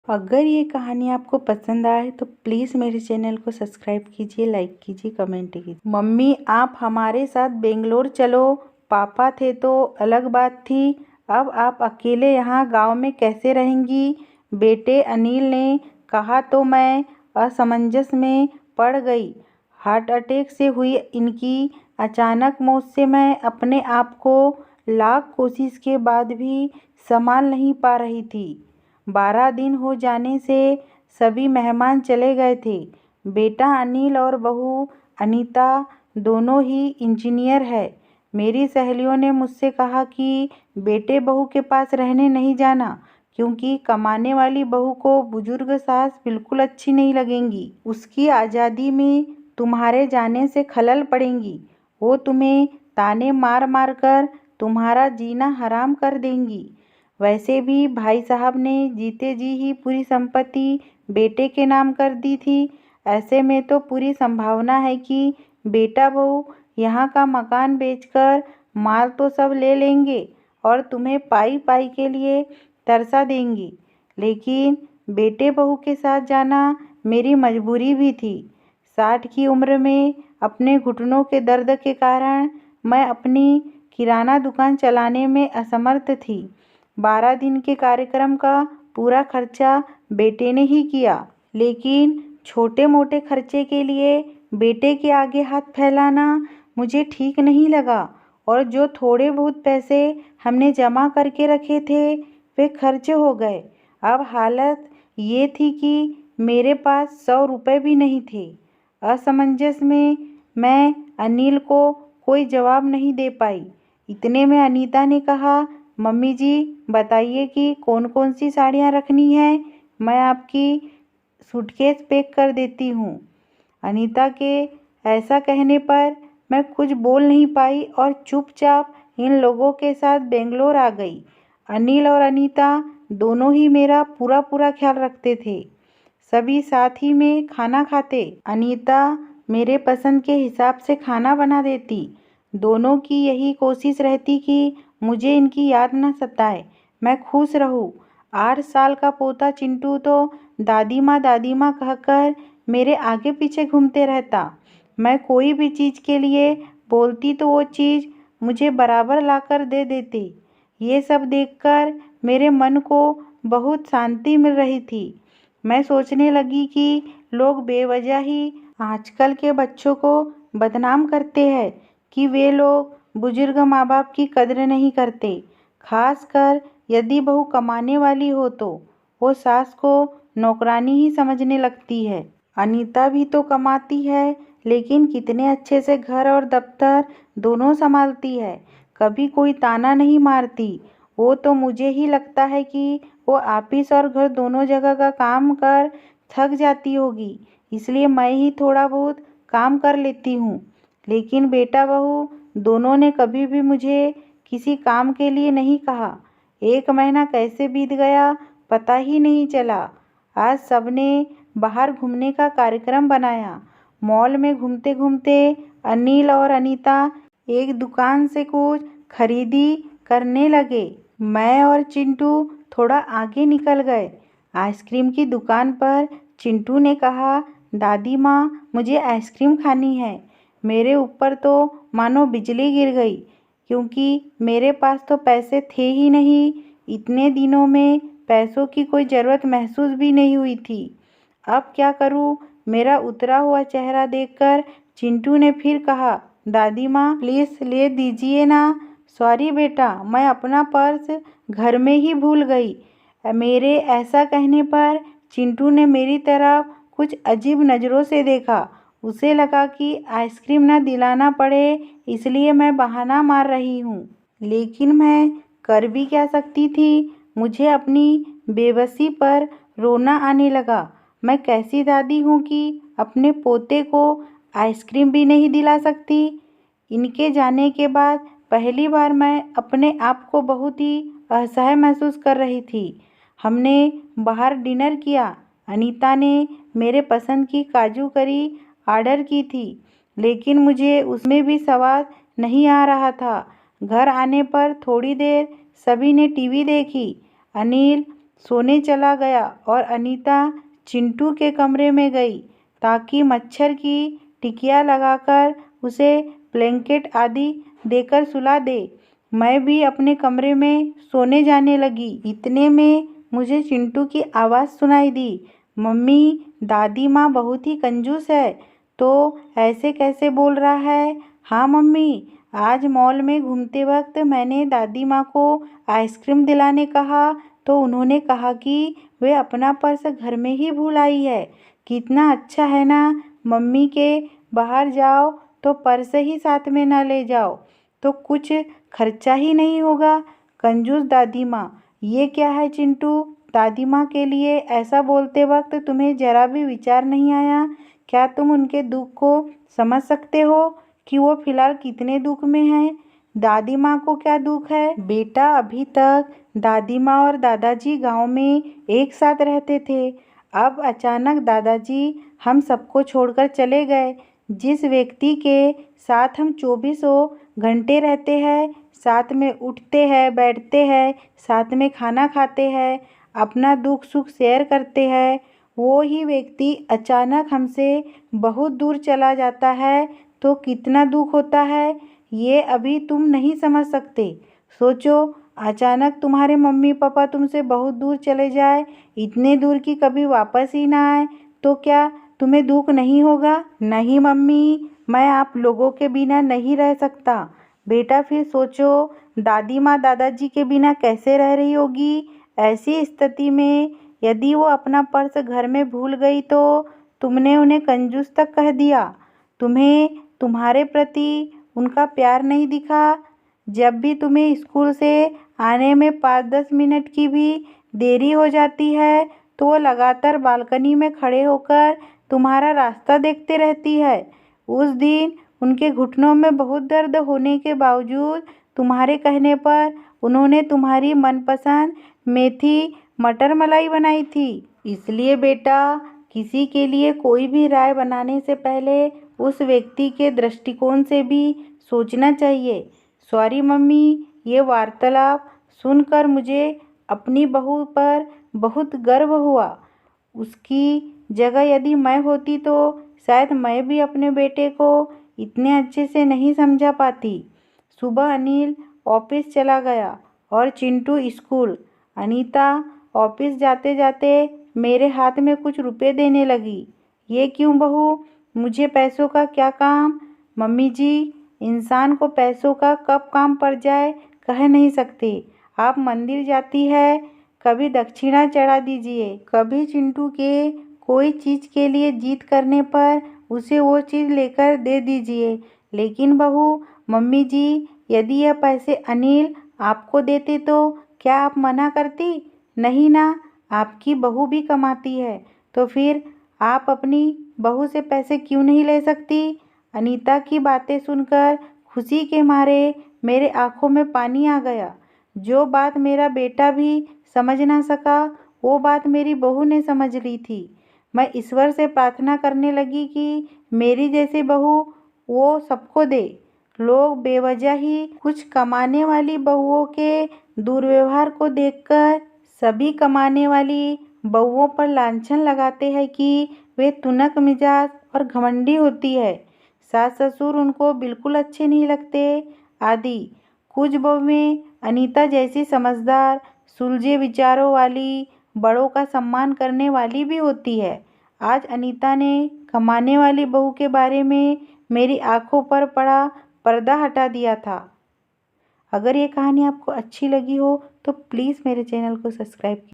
अगर ये कहानी आपको पसंद आए तो प्लीज़ मेरे चैनल को सब्सक्राइब कीजिए, लाइक कीजिए, कमेंट कीजिए। मम्मी आप हमारे साथ बेंगलोर चलो, पापा थे तो अलग बात थी, अब आप अकेले यहाँ गांव में कैसे रहेंगी? बेटे अनिल ने कहा तो मैं असमंजस में पड़ गई। हार्ट अटैक से हुई इनकी अचानक मौत से मैं अपने आप को लाख कोशिश के बाद भी संभाल नहीं पा रही थी। 12 दिन हो जाने से सभी मेहमान चले गए थे। बेटा अनिल और बहू अनीता दोनों ही इंजीनियर है। मेरी सहेलियों ने मुझसे कहा कि बेटे बहू के पास रहने नहीं जाना, क्योंकि कमाने वाली बहू को बुजुर्ग सास बिल्कुल अच्छी नहीं लगेंगी। उसकी आज़ादी में तुम्हारे जाने से खलल पड़ेंगी। वो तुम्हें ताने मार मार कर तुम्हारा जीना हराम कर देंगी। वैसे भी भाई साहब ने जीते जी ही पूरी संपत्ति बेटे के नाम कर दी थी। ऐसे में तो पूरी संभावना है कि बेटा बहू यहाँ का मकान बेचकर माल तो सब ले लेंगे और तुम्हें पाई पाई के लिए तरसा देंगी। लेकिन बेटे बहू के साथ जाना मेरी मजबूरी भी थी। 60 की उम्र में अपने घुटनों के दर्द के कारण मैं अपनी किराना दुकान चलाने में असमर्थ थी। 12 दिन के कार्यक्रम का पूरा खर्चा बेटे ने ही किया, लेकिन छोटे मोटे खर्चे के लिए बेटे के आगे हाथ फैलाना मुझे ठीक नहीं लगा और जो थोड़े बहुत पैसे हमने जमा करके रखे थे वे खर्च हो गए। अब हालत ये थी कि मेरे पास 100 रुपये भी नहीं थे। असमंजस में मैं अनिल को कोई जवाब नहीं दे पाई। इतने में अनीता ने कहा, मम्मी जी बताइए कि कौन कौन सी साड़ियाँ रखनी है, मैं आपकी सूटकेस पैक कर देती हूँ। अनीता के ऐसा कहने पर मैं कुछ बोल नहीं पाई और चुपचाप इन लोगों के साथ बेंगलोर आ गई। अनिल और अनीता दोनों ही मेरा पूरा पूरा ख्याल रखते थे। सभी साथ ही में खाना खाते। अनीता मेरे पसंद के हिसाब से खाना बना देती। दोनों की यही कोशिश रहती कि मुझे इनकी याद न सताए, मैं खुश रहूं। 8 साल का पोता चिंटू तो दादी माँ कहकर मेरे आगे पीछे घूमते रहता। मैं कोई भी चीज़ के लिए बोलती तो वो चीज़ मुझे बराबर लाकर दे देते। ये सब देखकर मेरे मन को बहुत शांति मिल रही थी। मैं सोचने लगी कि लोग बेवजह ही आजकल के बच्चों को बदनाम करते हैं कि वे लोग बुजुर्ग माँ बाप की कदर नहीं करते। खासकर यदि बहू कमाने वाली हो तो वो सास को नौकरानी ही समझने लगती है। अनीता भी तो कमाती है, लेकिन कितने अच्छे से घर और दफ्तर दोनों संभालती है, कभी कोई ताना नहीं मारती। वो तो मुझे ही लगता है कि वो ऑफिस और घर दोनों जगह का काम कर थक जाती होगी, इसलिए मैं ही थोड़ा बहुत काम कर लेती हूँ। लेकिन बेटा बहू दोनों ने कभी भी मुझे किसी काम के लिए नहीं कहा। 1 महीना कैसे बीत गया पता ही नहीं चला। आज सबने बाहर घूमने का कार्यक्रम बनाया। मॉल में घूमते घूमते अनिल और अनीता एक दुकान से कुछ खरीदी करने लगे। मैं और चिंटू थोड़ा आगे निकल गए। आइसक्रीम की दुकान पर चिंटू ने कहा, दादी माँ मुझे आइसक्रीम खानी है। मेरे ऊपर तो मानो बिजली गिर गई, क्योंकि मेरे पास तो पैसे थे ही नहीं। इतने दिनों में पैसों की कोई ज़रूरत महसूस भी नहीं हुई थी। अब क्या करूं? मेरा उतरा हुआ चेहरा देखकर चिंटू ने फिर कहा, दादी माँ प्लीज़ ले दीजिए ना। सॉरी बेटा, मैं अपना पर्स घर में ही भूल गई। मेरे ऐसा कहने पर चिंटू ने मेरी तरफ कुछ अजीब नज़रों से देखा। उसे लगा कि आइसक्रीम न दिलाना पड़े, इसलिए मैं बहाना मार रही हूँ। लेकिन मैं कर भी क्या सकती थी? मुझे अपनी बेबसी पर रोना आने लगा। मैं कैसी दादी हूँ कि अपने पोते को आइसक्रीम भी नहीं दिला सकती? इनके जाने के बाद पहली बार मैं अपने आप को बहुत ही असहाय महसूस कर रही थी। हमने बाहर डिनर किया। अनीता ने मेरे पसंद की काजू करी ऑर्डर की थी, लेकिन मुझे उसमें भी स्वाद नहीं आ रहा था। घर आने पर थोड़ी देर सभी ने टीवी देखी। अनिल सोने चला गया और अनीता चिंटू के कमरे में गई ताकि मच्छर की टिकिया लगाकर उसे ब्लैंकेट आदि देकर सुला दे। मैं भी अपने कमरे में सोने जाने लगी। इतने में मुझे चिंटू की आवाज़ सुनाई दी, मम्मी दादी माँ बहुत ही कंजूस है। तो ऐसे कैसे बोल रहा है? हाँ मम्मी, आज मॉल में घूमते वक्त मैंने दादी माँ को आइसक्रीम दिलाने कहा तो उन्होंने कहा कि वे अपना पर्स घर में ही भूल आई है। कितना अच्छा है ना मम्मी के बाहर जाओ तो पर्स ही साथ में ना ले जाओ तो कुछ खर्चा ही नहीं होगा। कंजूस दादी माँ। ये क्या है चिंटू? दादी माँ के लिए ऐसा बोलते वक्त तुम्हें जरा भी विचार नहीं आया? क्या तुम उनके दुख को समझ सकते हो कि वो फिलहाल कितने दुख में हैं? दादी माँ को क्या दुख है? बेटा अभी तक दादी माँ और दादाजी गांव में एक साथ रहते थे। अब अचानक दादाजी हम सबको छोड़कर चले गए। जिस व्यक्ति के साथ हम 24 घंटे रहते हैं, साथ में उठते हैं, बैठते हैं, साथ में खाना खाते हैं, अपना दुख सुख शेयर करते हैं, वो ही व्यक्ति अचानक हमसे बहुत दूर चला जाता है तो कितना दुख होता है ये अभी तुम नहीं समझ सकते। सोचो, अचानक तुम्हारे मम्मी पापा तुमसे बहुत दूर चले जाए, इतने दूर कि कभी वापस ही ना आए, तो क्या तुम्हें दुख नहीं होगा? नहीं मम्मी, मैं आप लोगों के बिना नहीं रह सकता। बेटा फिर सोचो, दादी माँ दादाजी के बिना कैसे रह रही होगी? ऐसी स्थिति में यदि वो अपना पर्स घर में भूल गई तो तुमने उन्हें कंजूस तक कह दिया। तुम्हें तुम्हारे प्रति उनका प्यार नहीं दिखा। जब भी तुम्हें स्कूल से आने में 5-10 मिनट की भी देरी हो जाती है तो वो लगातार बालकनी में खड़े होकर तुम्हारा रास्ता देखते रहती है। उस दिन उनके घुटनों में बहुत दर्द होने के बावजूद तुम्हारे कहने पर उन्होंने तुम्हारी मनपसंद मेथी मटर मलाई बनाई थी। इसलिए बेटा, किसी के लिए कोई भी राय बनाने से पहले उस व्यक्ति के दृष्टिकोण से भी सोचना चाहिए। सॉरी मम्मी, ये वार्तालाप सुनकर मुझे अपनी बहू पर बहुत गर्व हुआ। उसकी जगह यदि मैं होती तो शायद मैं भी अपने बेटे को इतने अच्छे से नहीं समझा पाती। सुबह अनिल ऑफिस चला गया और चिंटू स्कूल। अनीता ऑफिस जाते जाते मेरे हाथ में कुछ रुपए देने लगी। ये क्यों बहू, मुझे पैसों का क्या काम? मम्मी जी, इंसान को पैसों का कब काम पड़ जाए कह नहीं सकते। आप मंदिर जाती है, कभी दक्षिणा चढ़ा दीजिए, कभी चिंटू के कोई चीज़ के लिए जिद करने पर उसे वो चीज़ लेकर दे दीजिए। लेकिन बहू, मम्मी जी, यदि यह पैसे अनिल आपको देते तो क्या आप मना करती? नहीं ना, आपकी बहू भी कमाती है तो फिर आप अपनी बहू से पैसे क्यों नहीं ले सकती? अनीता की बातें सुनकर खुशी के मारे मेरे आंखों में पानी आ गया। जो बात मेरा बेटा भी समझ ना सका वो बात मेरी बहू ने समझ ली थी। मैं ईश्वर से प्रार्थना करने लगी कि मेरी जैसी बहू वो सबको दे। लोग बेवजह ही कुछ कमाने वाली बहुओं के दुर्व्यवहार को देखकर सभी कमाने वाली बहुओं पर लांछन लगाते हैं कि वे तुनक मिजाज और घमंडी होती है, सास ससुर उनको बिल्कुल अच्छे नहीं लगते आदि। कुछ बहुएं अनीता जैसी समझदार, सुलझे विचारों वाली, बड़ों का सम्मान करने वाली भी होती है। आज अनीता ने कमाने वाली बहू के बारे में मेरी आंखों पर पड़ा पर्दा हटा दिया था। अगर ये कहानी आपको अच्छी लगी हो तो प्लीज़ मेरे चैनल को सब्सक्राइब कीजिए।